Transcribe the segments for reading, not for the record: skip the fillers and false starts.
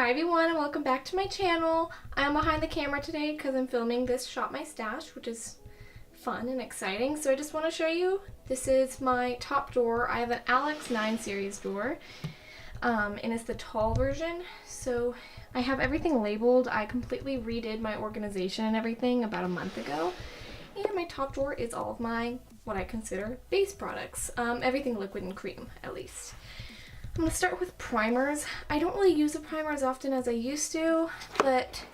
Hi everyone and welcome back to my channel. I'm behind the camera today because I'm filming this Shop My Stash, which is fun and exciting. So I just want to show you, this is my top drawer. I have an Alex 9 series drawer and it's the tall version. So I have everything labeled. I completely redid my organization and everything about a month ago. And my top drawer is all of my, what I consider, base products. Everything liquid and cream, at least. I'm going to start with primers. I don't really use a primer as often as I used to, but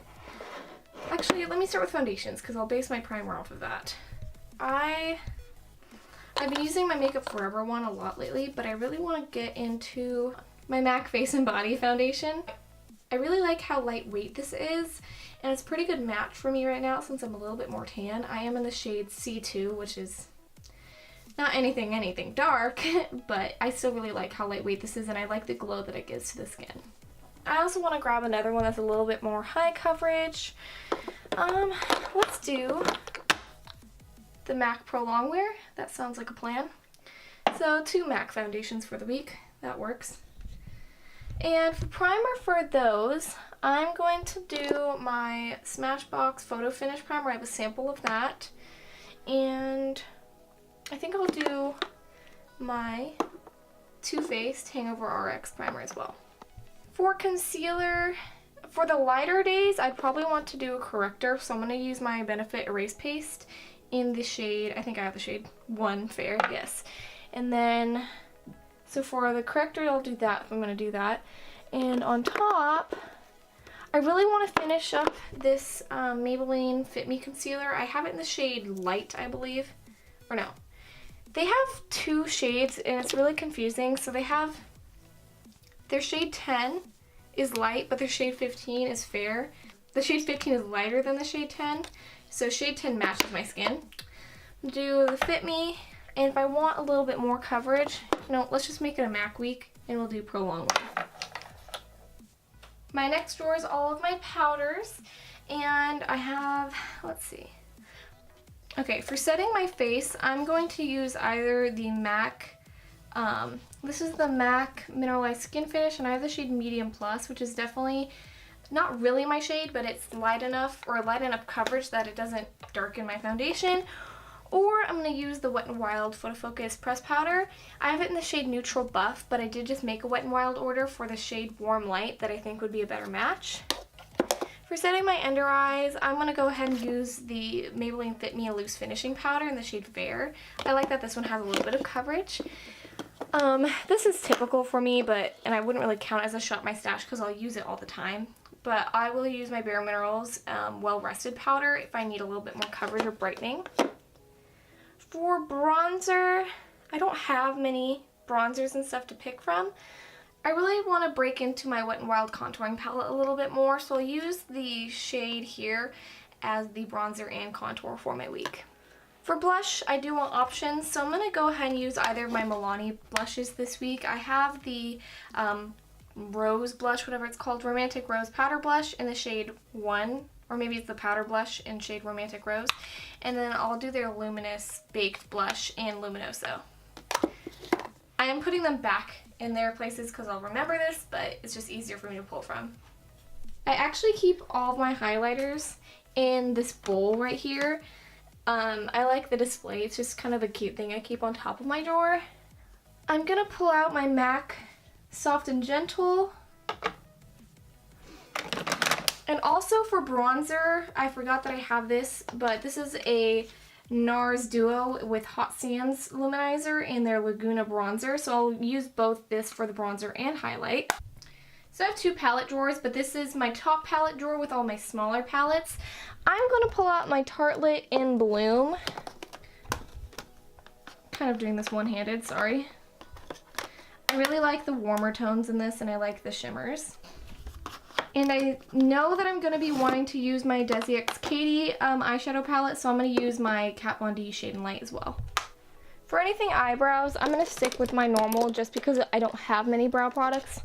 actually let me start with foundations because I'll base my primer off of that. I've been using my Makeup Forever one a lot lately, but I really want to get into my MAC Face and Body foundation. I really like how lightweight this is, and it's a pretty good match for me right now since I'm a little bit more tan. I am in the shade C2, which is not anything dark, but I still really like how lightweight this is, and I like the glow that it gives to the skin. I also want to grab another one that's a little bit more high coverage. Let's do the MAC Pro Longwear. That sounds like a plan. So 2 MAC foundations for the week. That works. And for primer for those, I'm going to do my Smashbox Photofinish primer. I have a sample of that. And I think I'll do my Too Faced Hangover RX primer as well. For concealer, for the lighter days, I'd probably want to do a corrector, so I'm going to use my Benefit Erase Paste in the shade, I think I have the shade 1 Fair, yes. And then, so for the corrector, I'll do that if I'm going to do that. And on top, I really want to finish up this Maybelline Fit Me Concealer. I have it in the shade Light, I believe, or no. They have 2 shades and it's really confusing. So they have, their shade 10 is light, but their shade 15 is fair. The shade 15 is lighter than the shade 10, so shade 10 matches my skin. Do the Fit Me, and if I want a little bit more coverage, let's just make it a MAC week and we'll do Pro Longwear. My next drawer is all of my powders, and I have, let's see. Okay, for setting my face, I'm going to use either the MAC, this is the MAC Mineralize Skinfinish, and I have the shade Medium Plus, which is definitely not really my shade, but it's light enough, or light enough coverage that it doesn't darken my foundation. Or I'm going to use the Wet n Wild Photofocus press powder. I have it in the shade Neutral Buff, but I did just make a Wet n Wild order for the shade Warm Light that I think would be a better match. For setting my under eyes, I'm going to go ahead and use the Maybelline Fit Me Loose Finishing Powder in the shade Fair. I like that this one has a little bit of coverage. This is typical for me, and I wouldn't really count as a Shop My Stash because I'll use it all the time. But I will use my BareMinerals Well-Rested powder if I need a little bit more coverage or brightening. For bronzer, I don't have many bronzers and stuff to pick from. I really want to break into my Wet n Wild contouring palette a little bit more, so I'll use the shade here as the bronzer and contour for my week. For blush, I do want options, so I'm going to go ahead and use either of my Milani blushes this week. I have the Rose blush, whatever it's called, Romantic Rose Powder Blush in the shade 1, or maybe it's the powder blush in shade Romantic Rose. And then I'll do their Luminous Baked Blush in Luminoso. I am putting them back in their places because I'll remember this, but it's just easier for me to pull from. I actually keep all of my highlighters in this bowl right here. I like the display. It's just kind of a cute thing I keep on top of my drawer. I'm going to pull out my MAC Soft and Gentle. And also for bronzer, I forgot that I have this, but this is a Nars Duo with Hot Sands Luminizer in their Laguna bronzer, so I'll use both this for the bronzer and highlight. So I have 2 palette drawers, but this is my top palette drawer with all my smaller palettes. I'm going to pull out my Tartelette in Bloom. Kind of doing this one-handed, sorry. I really like the warmer tones in this, and I like the shimmers. And I know that I'm going to be wanting to use my DesixKaty eyeshadow palette, so I'm going to use my Kat Von D Shade and Light as well. For anything eyebrows, I'm going to stick with my normal just because I don't have many brow products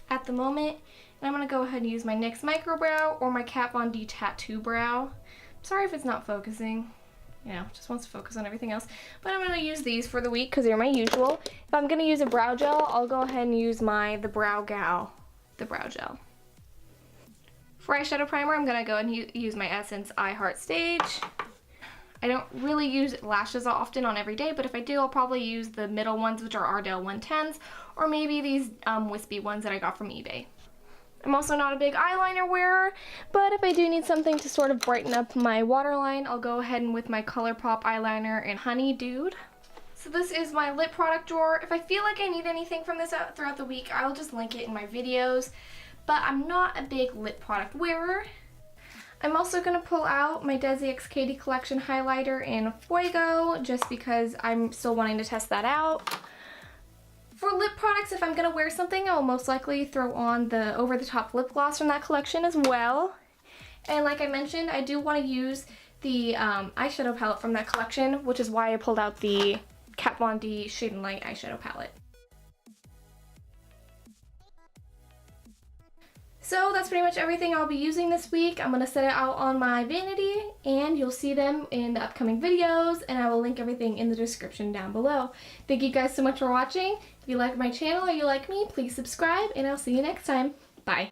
at the moment. And I'm going to go ahead and use my NYX Micro Brow or my Kat Von D Tattoo Brow. Sorry if it's not focusing. Just wants to focus on everything else. But I'm going to use these for the week because they're my usual. If I'm going to use a brow gel, I'll go ahead and use the Brow Gal, the brow gel. For eyeshadow primer, I'm going to go and use my Essence I Heart Stage. I don't really use lashes often on every day, but if I do, I'll probably use the middle ones, which are Ardell 110s, or maybe these wispy ones that I got from eBay. I'm also not a big eyeliner wearer, but if I do need something to sort of brighten up my waterline, I'll go ahead and with my Colourpop eyeliner in Honey Dude. So this is my lip product drawer. If I feel like I need anything from this throughout the week, I'll just link it in my videos, but I'm not a big lip product wearer. I'm also going to pull out my DesixKaty collection highlighter in Fuego, just because I'm still wanting to test that out. For lip products, if I'm going to wear something, I'll most likely throw on the over-the-top lip gloss from that collection as well. And like I mentioned, I do want to use the eyeshadow palette from that collection, which is why I pulled out the Kat Von D Shade and Light eyeshadow palette. So that's pretty much everything I'll be using this week. I'm going to set it out on my vanity, and you'll see them in the upcoming videos, and I will link everything in the description down below. Thank you guys so much for watching. If you like my channel or you like me, please subscribe, and I'll see you next time. Bye.